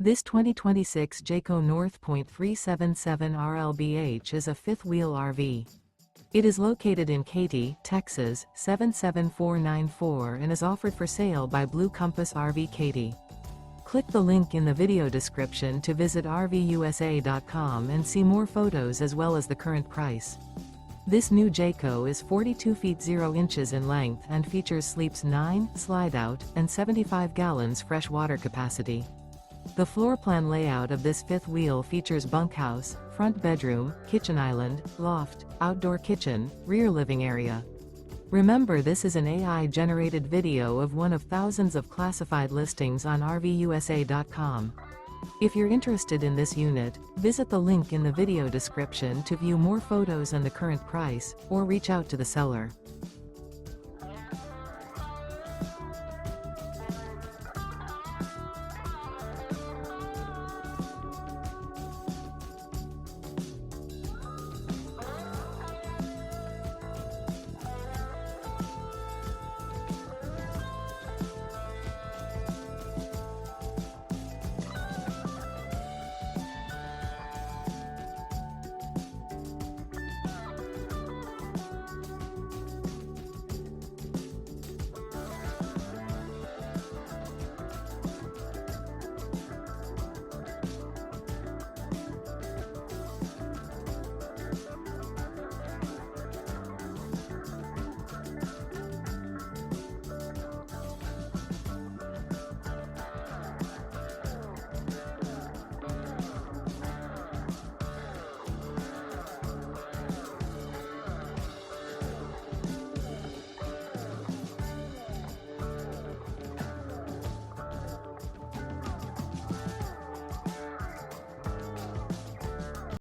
This 2026 Jayco North Point 377 RLBH is a fifth-wheel RV. It is located in Katy, Texas, 77494 and is offered for sale by Blue Compass RV Katy. Click the link in the video description to visit RVUSA.com and see more photos as well as the current price. This new Jayco is 42 feet 0 inches in length and features sleeps 9, slide-out, and 75 gallons fresh water capacity. The floor plan layout of this fifth wheel features bunkhouse, front bedroom, kitchen island, loft, outdoor kitchen, rear living area. Remember, this is an AI-generated video of one of thousands of classified listings on RVUSA.com. If you're interested in this unit, visit the link in the video description to view more photos and the current price, or reach out to the seller.